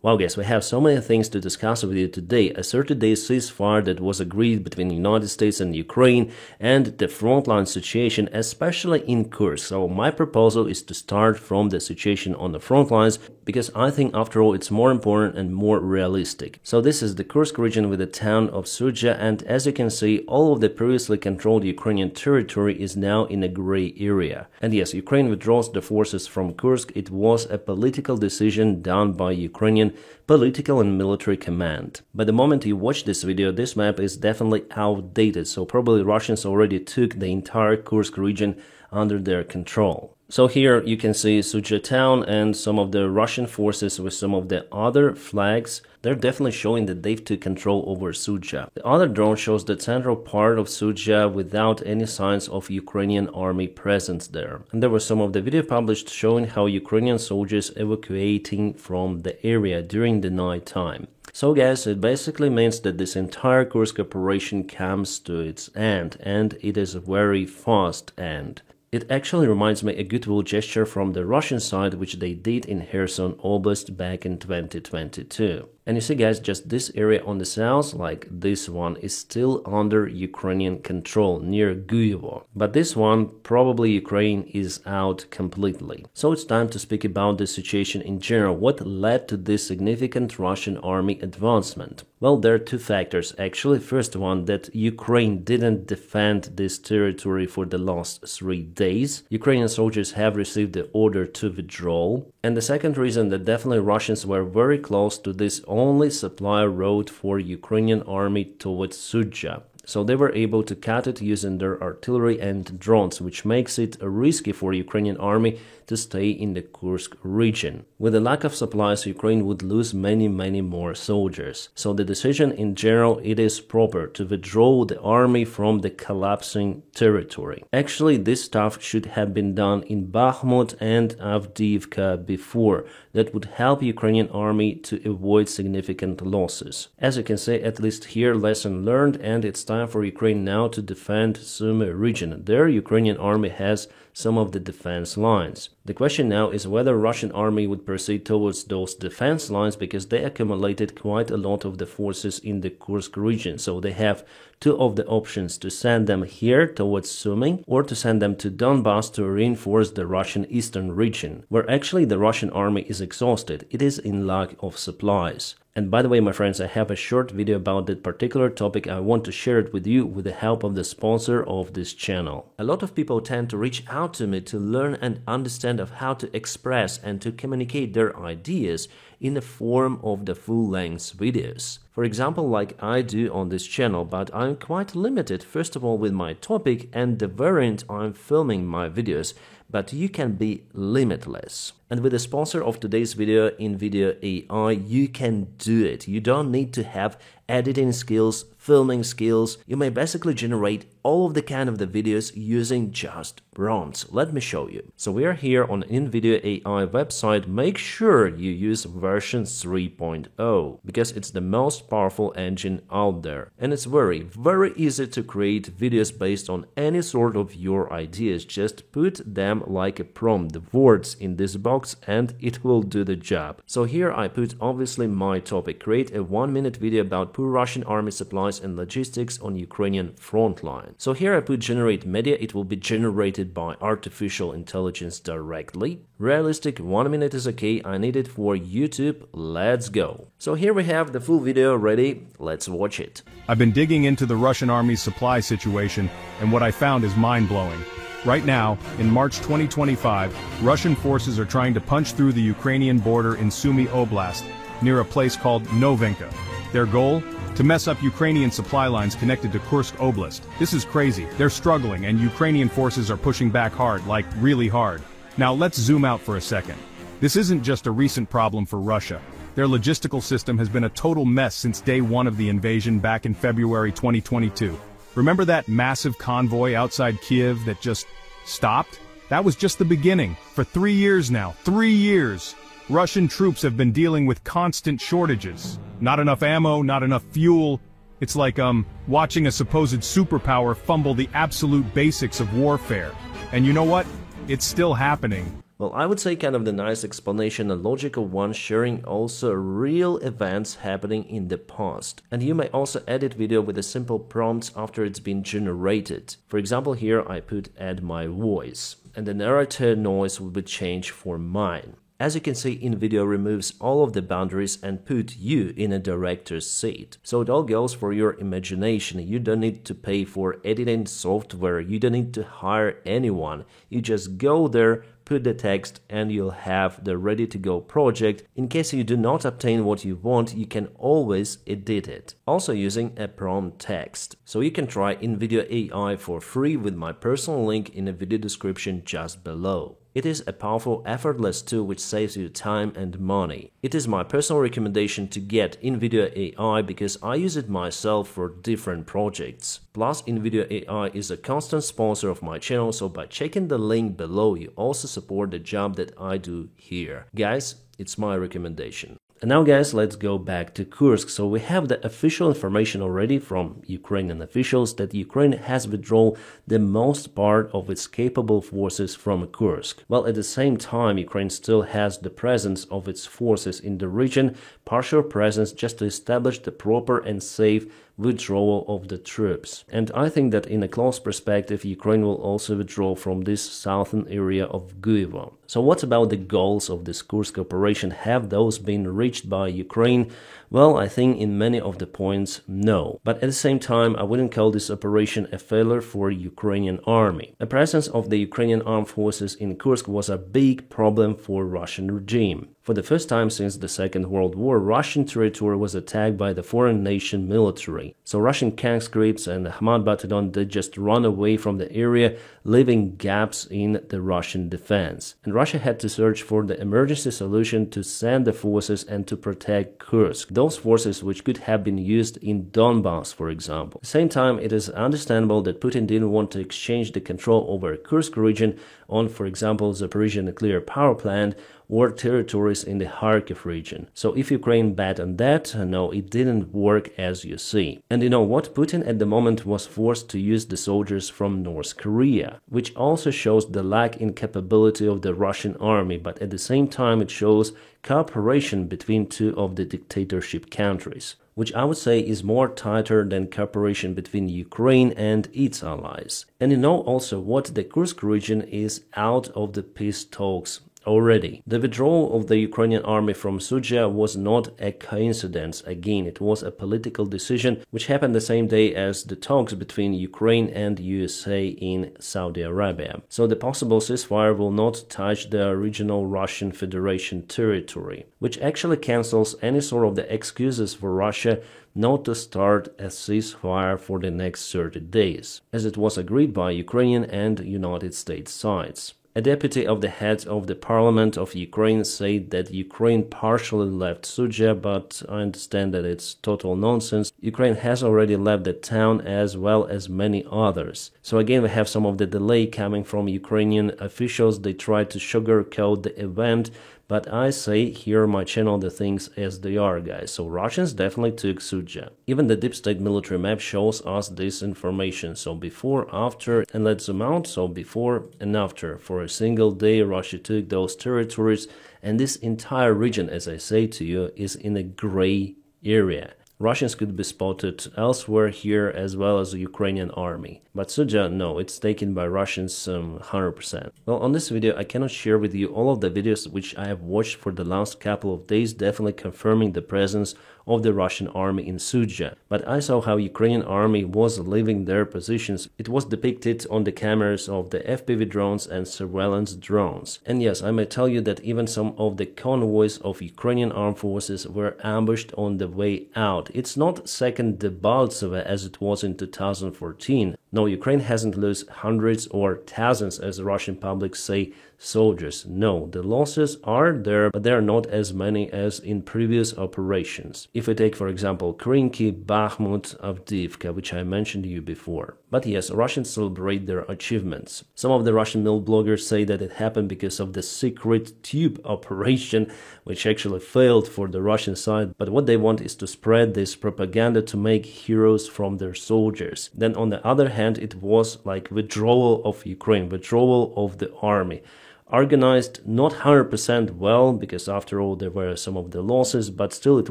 Wow guys, we have so many things to discuss with you today. A 30-day ceasefire that was agreed between the United States and Ukraine, and the frontline situation, especially in Kursk. So my proposal is to start from the situation on the front lines, because I think after all it's more important and more realistic. So this is the Kursk region with the town of Sudzha, and as you can see, all of the previously controlled Ukrainian territory is now in a gray area. And yes, Ukraine withdraws the forces from Kursk. It was a political decision done by Ukrainian political and military command. By the moment you watch this video, this map is definitely outdated, so probably Russians already took the entire Kursk region under their control. So here you can see Sudzha town and some of the Russian forces with some of the other flags. They're definitely showing that they've took control over Sudzha. The other drone shows the central part of Sudzha without any signs of Ukrainian army presence there. And there was some of the video published showing how Ukrainian soldiers evacuating from the area during the night time. So guys, it basically means that this entire Kursk operation comes to its end, and it is a very fast end. It actually reminds me a goodwill gesture from the Russian side, which they did in Kherson Oblast back in 2022. And you see guys, just this area on the south, like this one, is still under Ukrainian control near Guyevo. But this one, probably Ukraine is out completely. So it's time to speak about the situation in general. What led to this significant Russian army advancement? Well, there are two factors actually. First one, that Ukraine didn't defend this territory for the last 3 days. Ukrainian soldiers have received the order to withdraw. And the second reason, that definitely Russians were very close to this only supply road for Ukrainian army towards Sudzha. So they were able to cut it using their artillery and drones, which makes it risky for Ukrainian army to stay in the Kursk region. With the lack of supplies, Ukraine would lose many more soldiers. So the decision in general, it is proper to withdraw the army from the collapsing territory. Actually, this stuff should have been done in Bakhmut and Avdiivka before. That would help Ukrainian army to avoid significant losses. As you can see, at least here, lesson learned, and it's time for Ukraine now to defend Sumy region. There, Ukrainian army has some of the defense lines. The question now is whether Russian army would proceed towards those defense lines, because they accumulated quite a lot of the forces in the Kursk region. So they have two of the options: to send them here towards Sumy, or to send them to Donbass to reinforce the Russian eastern region, where actually the Russian army is exhausted. It is in lack of supplies. And by the way, my friends, I have a short video about that particular topic. I want to share it with you with the help of the sponsor of this channel. A lot of people tend to reach out to me to learn and understand of how to express and to communicate their ideas in the form of the full-length videos. For example, like I do on this channel, but I'm quite limited, first of all, with my topic and the variant I'm filming my videos, but you can be limitless. And with the sponsor of today's video, NVIDIA AI, you can do it. You don't need to have editing skills, filming skills. You may basically generate all of the kind of the videos using just prompts. Let me show you. So we are here on NVIDIA AI website. Make sure you use version 3.0 because it's the most powerful engine out there. And it's very easy to create videos based on any sort of your ideas. Just put them like a prompt, the words in this box, and it will do the job. So here I put obviously my topic: create a 1-minute video about poor Russian army supplies and logistics on Ukrainian front line. So here I put generate media. It will be generated by artificial intelligence directly. Realistic, 1 minute is okay. I need it for YouTube. Let's go. So here we have the full video ready. Let's watch it. I've been digging into the Russian army's supply situation, and what I found is mind-blowing. Right now, in March 2025, Russian forces are trying to punch through the Ukrainian border in Sumy Oblast, near a place called Novinka. Their goal? To mess up Ukrainian supply lines connected to Kursk Oblast. This is crazy. They're struggling, and Ukrainian forces are pushing back hard, like really hard. Now let's zoom out for a second. This isn't just a recent problem for Russia. Their logistical system has been a total mess since day one of the invasion back in February 2022. Remember that massive convoy outside Kiev that just stopped? That was just the beginning. For 3 years now, 3 years, Russian troops have been dealing with constant shortages. Not enough ammo, not enough fuel. It's like, watching a supposed superpower fumble the absolute basics of warfare. And you know what? It's still happening. Well, I would say kind of the nice explanation, a logical one, sharing also real events happening in the past. And you may also edit video with a simple prompt after it's been generated. For example, here I put add my voice, and the narrator noise will be changed for mine. As you can see, InVideo removes all of the boundaries and put you in a director's seat. So it all goes for your imagination. You don't need to pay for editing software. You don't need to hire anyone. You just go there, put the text, and you'll have the ready-to-go project. In case you do not obtain what you want, you can always edit it. Also using a prompt text. So you can try InVideo AI for free with my personal link in the video description just below. It is a powerful, effortless tool which saves you time and money. It is my personal recommendation to get InVideo AI because I use it myself for different projects. Plus, InVideo AI is a constant sponsor of my channel, so by checking the link below, you also support the job that I do here. Guys, it's my recommendation. And now guys, let's go back to Kursk. So we have the official information already from Ukrainian officials that Ukraine has withdrawn the most part of its capable forces from Kursk. Well, at the same time, Ukraine still has the presence of its forces in the region, partial presence just to establish the proper and safe withdrawal of the troops. And I think that in a close perspective, Ukraine will also withdraw from this southern area of Guivo. So what about the goals of this Kursk operation? Have those been reached by Ukraine? Well, I think in many of the points, no. But at the same time, I wouldn't call this operation a failure for Ukrainian army. The presence of the Ukrainian armed forces in Kursk was a big problem for Russian regime. For the first time since the Second World War, Russian territory was attacked by the foreign nation military. So Russian conscripts and the Hamad battalion did just run away from the area, leaving gaps in the Russian defense. And Russia had to search for the emergency solution to send the forces and to protect Kursk. Those forces which could have been used in Donbass, for example. At the same time, it is understandable that Putin didn't want to exchange the control over Kursk region on, for example, Zaporizhzhia nuclear power plant or territories in the Kharkiv region. So if Ukraine bet on that, no, it didn't work as you see. And you know what? Putin at the moment was forced to use the soldiers from North Korea, which also shows the lack in capability of the Russian army, but at the same time it shows cooperation between two of the dictatorship countries, which I would say is more tighter than cooperation between Ukraine and its allies. And you know also what? The Kursk region is out of the peace talks already. The withdrawal of the Ukrainian army from Sudzha was not a coincidence. Again, it was a political decision which happened the same day as the talks between Ukraine and USA in Saudi Arabia. So the possible ceasefire will not touch the original Russian Federation territory, which actually cancels any sort of the excuses for Russia not to start a ceasefire for the next 30 days, as it was agreed by Ukrainian and United States sides. A deputy of the head of the parliament of Ukraine said that Ukraine partially left Sudzha, but I understand that it's total nonsense. Ukraine has already left the town as well as many others. So again, we have some of the delay coming from Ukrainian officials. They try to sugarcoat the event, but I say here on my channel the things as they are, guys. So Russians definitely took Sudzha. Even the deep state military map shows us this information. So before, after, and let's zoom out. So before and after. For a single day, Russia took those territories. And this entire region, as I say to you, is in a gray area. Russians could be spotted elsewhere here as well as the Ukrainian army. But Sudzha, no, it's taken by Russians 100%. Well, on this video, I cannot share with you all of the videos which I have watched for the last couple of days, definitely confirming the presence of the Russian army in Sudzha. But I saw how Ukrainian army was leaving their positions. It was depicted on the cameras of the FPV drones and surveillance drones. And yes, I may tell you that even some of the convoys of Ukrainian armed forces were ambushed on the way out. It's not second Davydov as it was in 2014. No, Ukraine hasn't lost hundreds or thousands, as the Russian public say, soldiers. No, the losses are there, but they are not as many as in previous operations. If we take, for example, Krinky, Bakhmut, Avdiivka, which I mentioned to you before. But yes, Russians celebrate their achievements. Some of the Russian mill bloggers say that it happened because of the secret tube operation, which actually failed for the Russian side. But what they want is to spread this propaganda to make heroes from their soldiers. Then on the other hand, it was like withdrawal of Ukraine, withdrawal of the army. organized, not 100% well, because after all there were some of the losses, but still it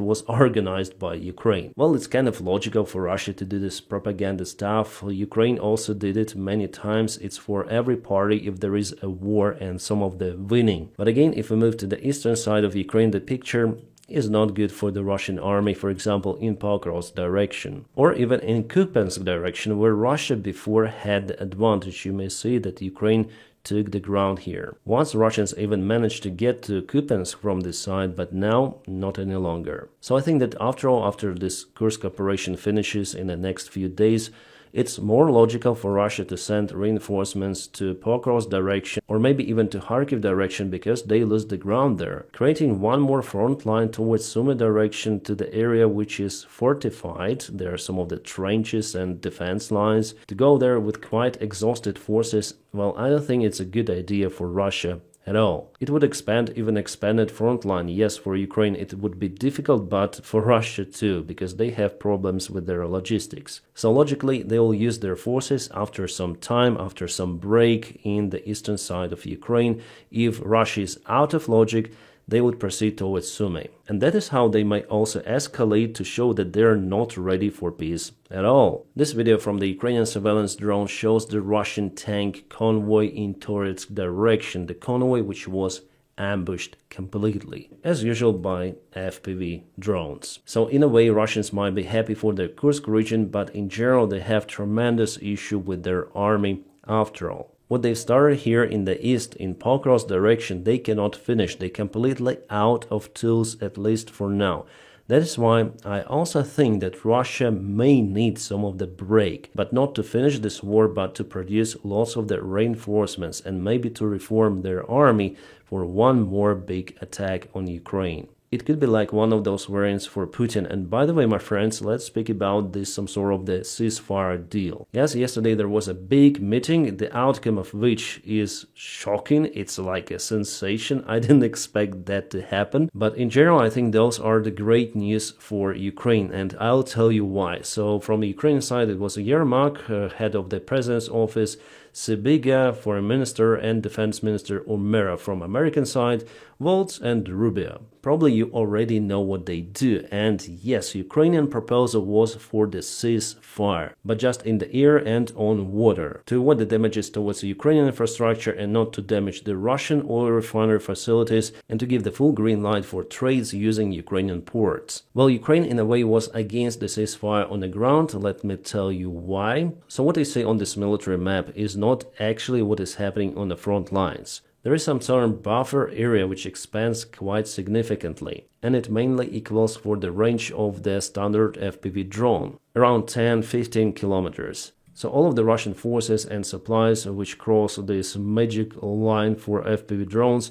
was organized by Ukraine. Well, it's kind of logical for Russia to do this propaganda stuff. Ukraine also did it many times. It's for every party if there is a war and some of the winning. But again, if we move to the eastern side of Ukraine, the picture is not good for the Russian army, for example, in Pokrovsk direction, or even in Kupiansk direction, where Russia before had the advantage. You may see that Ukraine took the ground here. Once Russians even managed to get to Kupiansk from this side, but now not any longer. So I think that after all, after this Kursk operation finishes in the next few days, it's more logical for Russia to send reinforcements to Pokrovsk direction or maybe even to Kharkiv direction, because they lose the ground there, creating one more front line towards Sumy direction, to the area which is fortified. There are some of the trenches and defense lines. To go there with quite exhausted forces, well, I don't think it's a good idea for Russia at all. It would expand even expanded front line. Yes, for Ukraine it would be difficult, but for Russia too, because they have problems with their logistics. So logically they will use their forces after some time, after some break in the eastern side of Ukraine. If Russia is out of logic, they would proceed towards Sumy. And that is how they might also escalate to show that they're not ready for peace at all. This video from the Ukrainian surveillance drone shows the Russian tank convoy in Toretsk direction, the convoy which was ambushed completely, as usual by FPV drones. So in a way, Russians might be happy for the Kursk region, but in general they have tremendous issue with their army after all. What they've started here in the east, in Pokrovsk direction, they cannot finish. They're completely out of tools, at least for now. That is why I also think that Russia may need some of the break, but not to finish this war, but to produce lots of the reinforcements and maybe to reform their army for one more big attack on Ukraine. It could be like one of those variants for Putin. And by the way, my friends, let's speak about this, some sort of the ceasefire deal. Yes, yesterday there was a big meeting, the outcome of which is shocking. It's like a sensation. I didn't expect that to happen. But in general, I think those are the great news for Ukraine. And I'll tell you why. So from the Ukrainian side, it was Yermak, head of the president's office, Sybiga, foreign minister, and defense minister Umera. From American side, Waltz and Rubio. Probably you already know what they do, and yes, Ukrainian proposal was for the ceasefire, but just in the air and on water, to avoid the damages towards the Ukrainian infrastructure and not to damage the Russian oil refinery facilities, and to give the full green light for trades using Ukrainian ports. Well, Ukraine in a way was against the ceasefire on the ground. Let me tell you why. So what they say on this military map is not actually what is happening on the front lines. There is some southern buffer area which expands quite significantly, and it mainly equals for the range of the standard FPV drone, around 10-15 kilometers. So all of the Russian forces and supplies which cross this magic line for FPV drones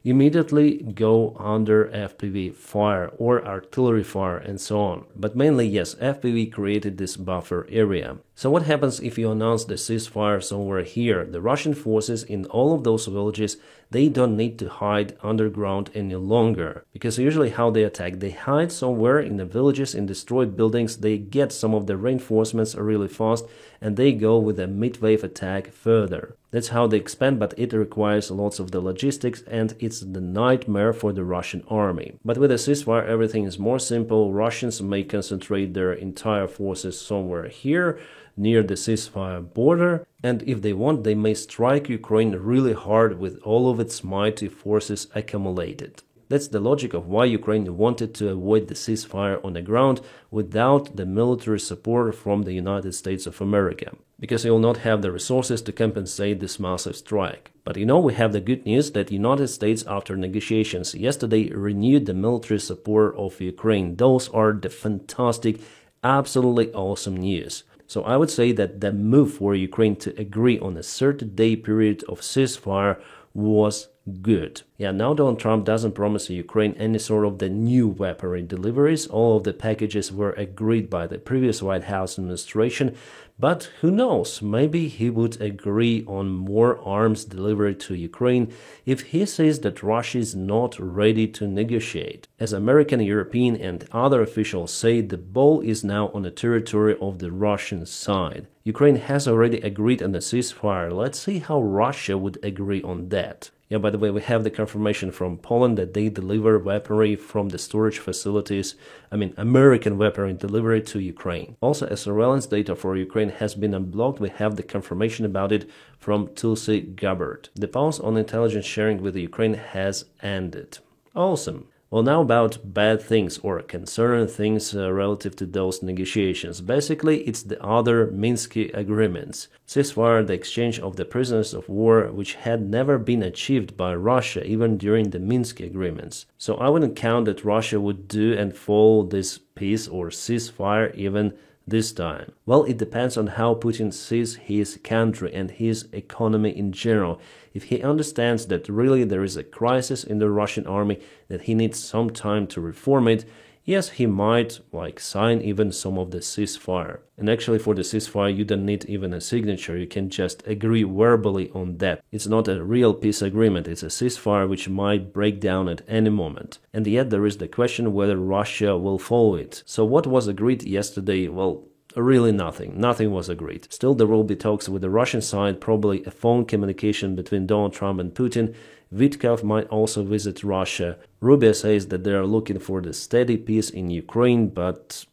immediately go under FPV fire or artillery fire and so on. But mainly, yes, FPV created this buffer area. So what happens if you announce the ceasefire somewhere here? The Russian forces in all of those villages, they don't need to hide underground any longer. Because usually how they attack, they hide somewhere in the villages, in destroyed buildings, they get some of the reinforcements really fast, and they go with a mid-wave attack further. That's how they expand, but it requires lots of the logistics, and it's the nightmare for the Russian army. But with a ceasefire, everything is more simple. Russians may concentrate their entire forces somewhere here, near the ceasefire border, and if they want, they may strike Ukraine really hard with all of its mighty forces accumulated. That's the logic of why Ukraine wanted to avoid the ceasefire on the ground without the military support from the United States of America, because they will not have the resources to compensate this massive strike. But you know, we have the good news that the United States, after negotiations yesterday, renewed the military support of Ukraine. Those are the fantastic, absolutely awesome news. So I would say that the move for Ukraine to agree on a 30-day period of ceasefire was good. Yeah, now Donald Trump doesn't promise Ukraine any sort of the new weaponry deliveries. All of the packages were agreed by the previous White House administration, but who knows, maybe he would agree on more arms delivered to Ukraine if he says that Russia is not ready to negotiate. As American, European and other officials say, the ball is now on the territory of the Russian side. Ukraine has already agreed on a ceasefire. Let's see how Russia would agree on that. Yeah, by the way, we have the confirmation from Poland that they deliver weaponry from the storage facilities, American weaponry delivery to Ukraine. Also, as surveillance data for Ukraine has been unblocked, we have the confirmation about it from Tulsi Gabbard. The pause on intelligence sharing with Ukraine has ended. Awesome. Well, now about bad things or concerning things relative to those negotiations. Basically, it's the other Minsk agreements. Ceasefire, the exchange of the prisoners of war, which had never been achieved by Russia even during the Minsk agreements. So I wouldn't count that Russia would do and follow this peace or ceasefire even this time. Well, it depends on how Putin sees his country and his economy in general. If he understands that really there is a crisis in the Russian army, that he needs some time to reform it, yes, he might sign even some of the ceasefire. And actually for the ceasefire you don't need even a signature, you can just agree verbally on that. It's not a real peace agreement, it's a ceasefire which might break down at any moment. And yet there is the question whether Russia will follow it. So what was agreed yesterday? Well, really nothing. Nothing was agreed. Still, there will be talks with the Russian side, probably a phone communication between Donald Trump and Putin. Vitkov might also visit Russia. Rubio says that they are looking for the steady peace in Ukraine, but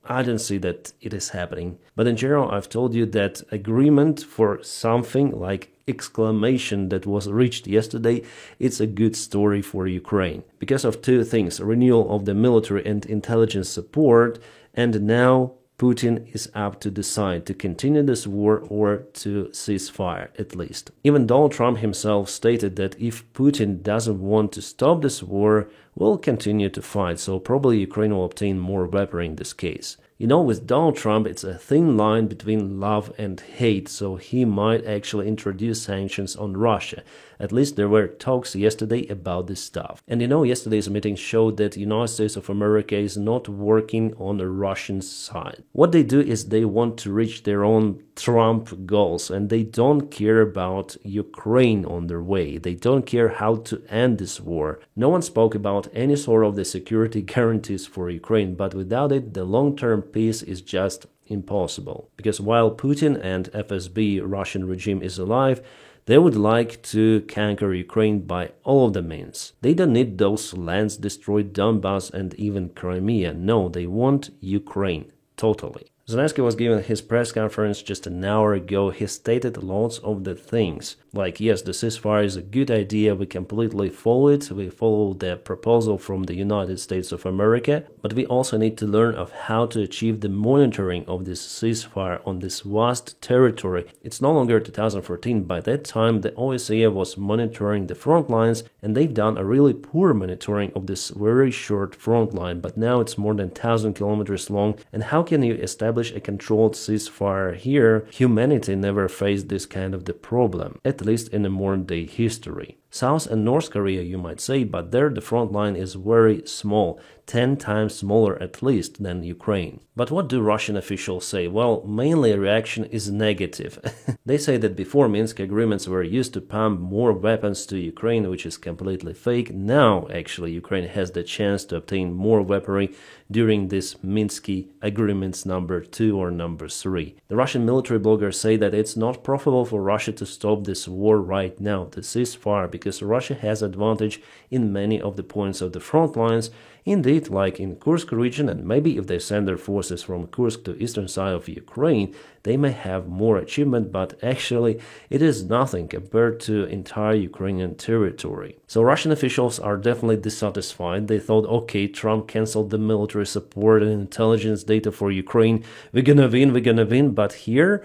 I don't see that it is happening. But in general, I've told you that agreement for something like exclamation that was reached yesterday, it's a good story for Ukraine. Because of two things, renewal of the military and intelligence support, and now Putin is up to decide to continue this war or to ceasefire, at least. Even Donald Trump himself stated that if Putin doesn't want to stop this war, we'll continue to fight, so probably Ukraine will obtain more weaponry in this case. You know, with Donald Trump, it's a thin line between love and hate, so he might actually introduce sanctions on Russia. At least there were talks yesterday about this stuff. And you know, yesterday's meeting showed that the United States of America is not working on the Russian side. What they do is they want to reach their own Trump goals, and they don't care about Ukraine on their way. They don't care how to end this war. No one spoke about any sort of the security guarantees for Ukraine, but without it, the long-term peace is just impossible. Because while Putin and FSB Russian regime is alive, they would like to conquer Ukraine by all of the means. They don't need those lands destroyed, Donbass and even Crimea. No, they want Ukraine, totally. Zelensky was given his press conference just an hour ago. He stated lots of the things. Like, yes, the ceasefire is a good idea, we completely follow it, we follow the proposal from the United States of America, but we also need to learn of how to achieve the monitoring of this ceasefire on this vast territory. It's no longer 2014, by that time the OSCE was monitoring the front lines, and they've done a really poor monitoring of this very short front line, but now it's more than 1,000 kilometers long, and how can you establish a controlled ceasefire here? Humanity never faced this kind of the problem, at least in the modern day history. South and North Korea, you might say, but there the front line is very small, 10 times smaller at least than Ukraine. But what do Russian officials say? Well, mainly a reaction is negative. They say that before Minsk agreements were used to pump more weapons to Ukraine, which is completely fake. Now, actually, Ukraine has the chance to obtain more weaponry during this Minsky agreements number 2 or number 3. The Russian military bloggers say that it's not profitable for Russia to stop this war right now, the ceasefire, because Russia has advantage in many of the points of the front lines. Indeed, like in Kursk region, and maybe if they send their forces from Kursk to eastern side of Ukraine, they may have more achievement, but actually it is nothing compared to entire Ukrainian territory. So Russian officials are definitely dissatisfied. They thought, okay, Trump canceled the military support and intelligence data for Ukraine. We're gonna win, but here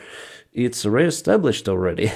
it's re-established already.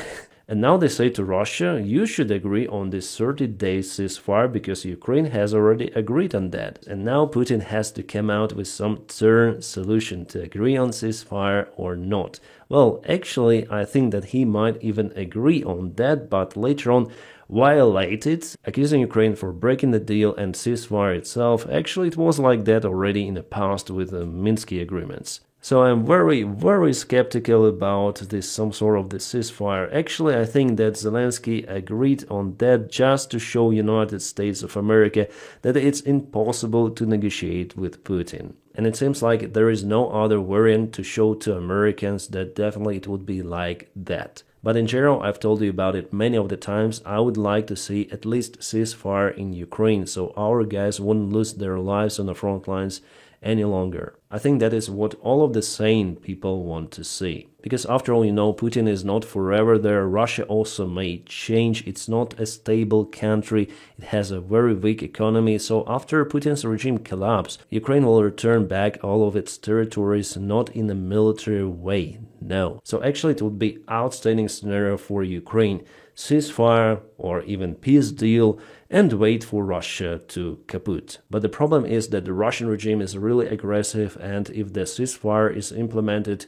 And now they say to Russia, you should agree on this 30-day ceasefire because Ukraine has already agreed on that. And now Putin has to come out with some stern solution to agree on ceasefire or not. Well, actually, I think that he might even agree on that, but later on violate it, accusing Ukraine for breaking the deal and ceasefire itself. Actually, it was like that already in the past with the Minsky agreements. So I'm very skeptical about this some sort of the ceasefire. Actually, I think that Zelensky agreed on that just to show United States of America that it's impossible to negotiate with Putin. And it seems like there is no other variant to show to Americans that definitely it would be like that. But in general, I've told you about it many of the times, I would like to see at least ceasefire in Ukraine so our guys wouldn't lose their lives on the front lines any longer. I think that is what all of the sane people want to see. Because after all, Putin is not forever there. Russia also may change. It's not a stable country. It has a very weak economy. So after Putin's regime collapse, Ukraine will return back all of its territories, not in a military way. No. So actually it would be outstanding scenario for Ukraine. Ceasefire or even peace deal and wait for Russia to kaput. But the problem is that the Russian regime is really aggressive, and if the ceasefire is implemented,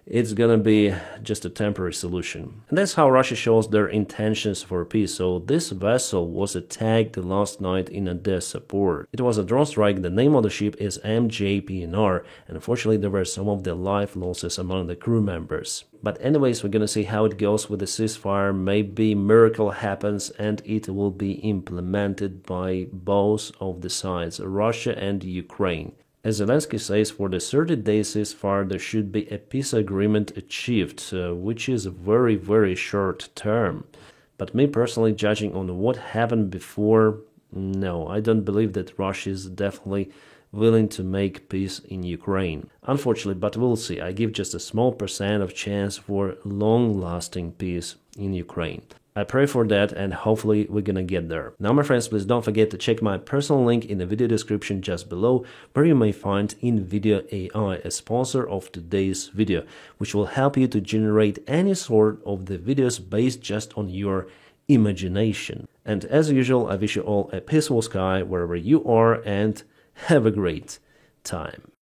it's gonna be just a temporary solution. And that's how Russia shows their intentions for peace. So this vessel was attacked last night in Odessa port. It was a drone strike. The name of the ship is MJPNR, and unfortunately there were some of the life losses among the crew members. But anyways, we're gonna see how it goes with the ceasefire. Maybe miracle happens and it will be implemented by both of the sides, Russia and Ukraine. As Zelensky says, for the 30-day ceasefire, there should be a peace agreement achieved, which is very, very short term. But me personally, judging on what happened before, no, I don't believe that Russia is definitely willing to make peace in Ukraine. Unfortunately, but we'll see. I give just a small percent of chance for long-lasting peace in Ukraine. I pray for that, and hopefully we're gonna get there. Now, my friends, please don't forget to check my personal link in the video description just below, where you may find NVIDIA AI, a sponsor of today's video, which will help you to generate any sort of the videos based just on your imagination. And as usual, I wish you all a peaceful sky wherever you are, and have a great time.